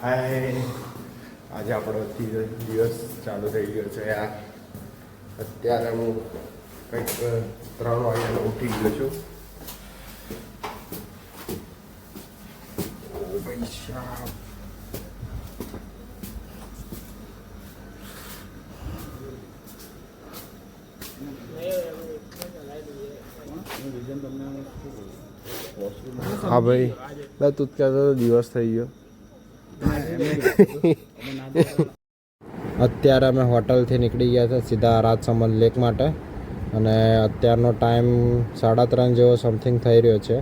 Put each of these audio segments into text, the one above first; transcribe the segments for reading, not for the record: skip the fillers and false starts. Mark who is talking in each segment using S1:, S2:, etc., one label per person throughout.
S1: હાય, આજે આપણો દિવસ ચાલુ થઈ ગયો છે યાર. અત્યારે હું કંઈક 3 વાગ્યાનો ઉઠી ગયો છું. પૈસા હા ભાઈ, તું જ કહેતો દિવસ થઈ ગયો. અત્યારે અમે હોટલથી નીકળી ગયા છે સીધા રાજસમંદ લેક માટે, અને અત્યારનો ટાઈમ 3:30 જેવો સમથિંગ થઈ રહ્યો છે.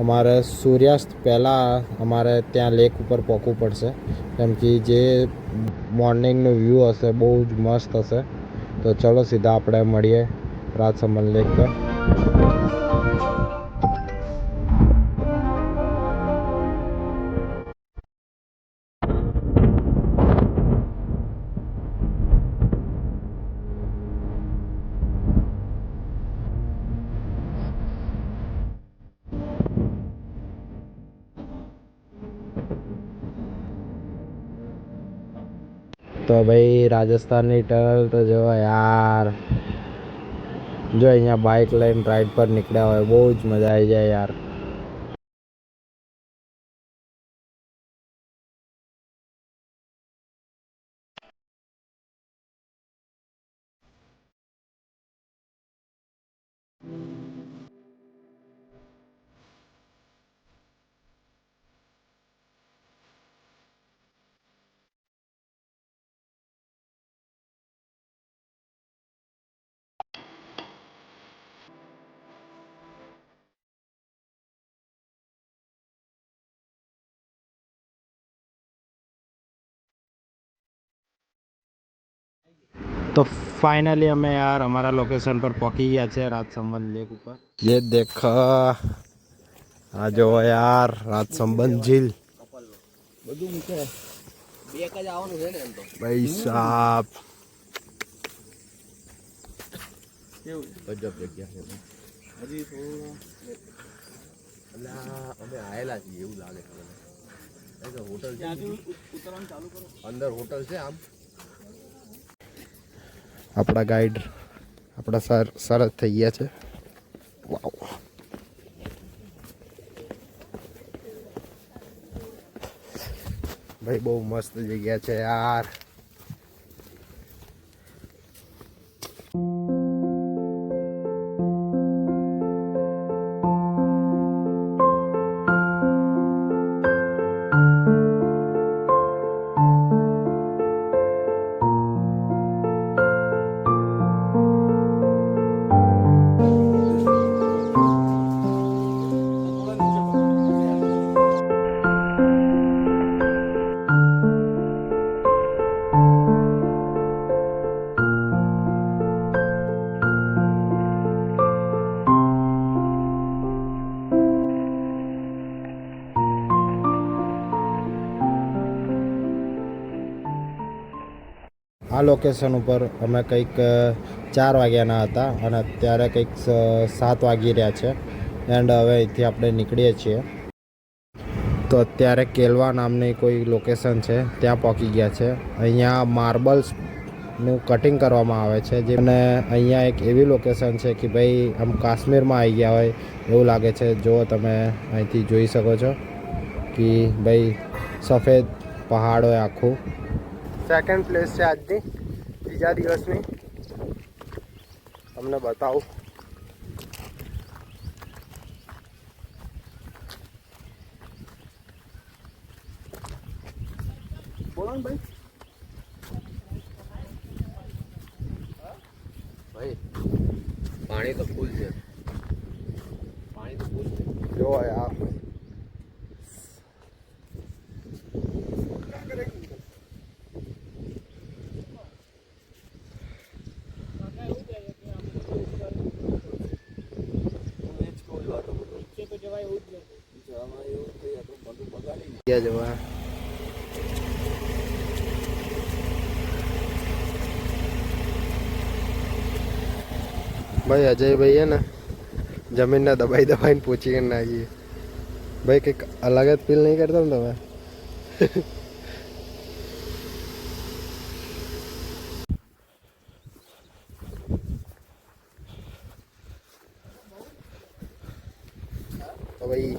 S1: અમારે સૂર્યાસ્ત પહેલાં અમારે ત્યાં લેક ઉપર પહોંચવું પડશે, કેમ કે જે મોર્નિંગનો વ્યૂ હશે બહુ જ મસ્ત હશે. તો ચલો સીધા આપણે મળીએ રાજસમંદ લેક પર. તો ભાઈ રાજસ્થાનની ટનલ તો જો યાર, જો અહીંયા બાઇક લઈને રાઈડ પર નીકળ્યા હોય બહુ જ મજા આવી જાય યાર. તો ફાઇનલી અમે યાર અમારા લોકેશન પર પહોંચી ગયા છે રાજસમંદ લેક ઉપર. ये देख, આ જો યાર રાજસમંદ झील.
S2: બધું મૂકે બે જ આવવાનું છે ને એમ તો.
S1: ભાઈ સાહેબ
S2: કેવું ગજબ જગ્યા છે. હજી થોડું અમે આયેલા છીએ એવું લાગે છે મને. હોટલ ઉતરવાનું ચાલુ કરો, અંદર હોટલ છે. આમ
S1: આપણા ગાઈડ આપણા સર થઈ ગયા છે. વાવ, ભાઈ બહુ મસ્ત જગ્યા છે યાર. આ લોકેશન ઉપર અમે કંઈક 4 વાગ્યાના હતા અને અત્યારે કંઈક 7 વાગી રહ્યા છે. એન્ડ હવે અહીંથી આપણે નીકળીએ છીએ. તો અત્યારે કેલવા નામની કોઈ લોકેશન છે ત્યાં પહોંચી ગયા છે. અહીંયા માર્બલ્સનું કટિંગ કરવામાં આવે છે. જે અને અહીંયા એક એવી લોકેશન છે કે ભાઈ આમ કાશ્મીરમાં આવી ગયા હોય એવું લાગે છે. જો તમે અહીંથી જોઈ શકો છો કે ભાઈ સફેદ પહાડ હોય આખું. સેકન્ડ પ્લેસ છે આજની, બીજા દિવસની. તમને બતાવું.
S2: બોલો ને ભાઈ. ભાઈ પાણી તો ફૂલ છે. પાણી તો ફૂલ છે.
S1: જો યાર, જવા ભાઈ અજયભાઈ હે ને જમીનને દબાઈને પહોંચી કરીને આવીએ. ભાઈ કંઈક અલગ જ ફીલ નહીં કરતા ને તમે? ભાઈ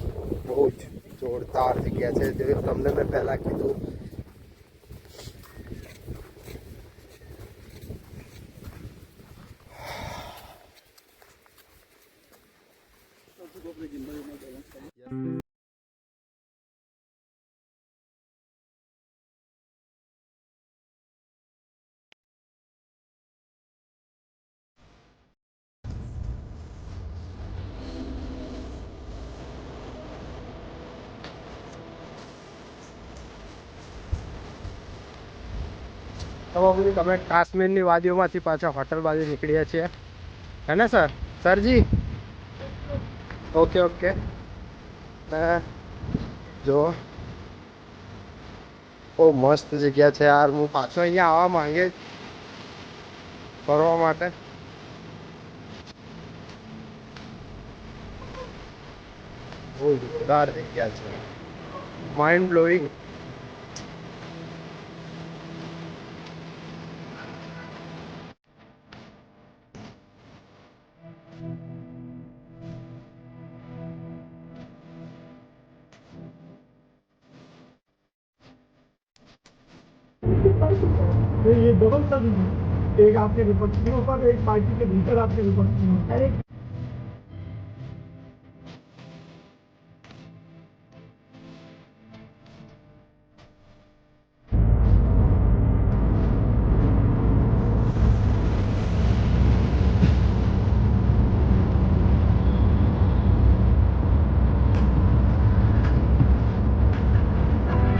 S1: બહુ જ જોરદાર જગ્યા છે, જે તમને મેં પહેલાં કીધું. તો અમે કાશ્મીરની વાદીઓમાંથી પાછા હોટલ બાજુ નીકળ્યા છીએ, હે ને સર? સરજી okay okay. ને જો બહુ મસ્ત જગ્યા છે યાર. હું પાછો અહીંયા આવવા માંગે ફરવા માટે. બહુ જોરદાર જગ્યા છે, માઇન્ડ બ્લોઈંગ.
S3: ये दोनों सब एक आपके विपक्ष के ऊपर, एक पार्टी के भीतर आपके विपक्ष में।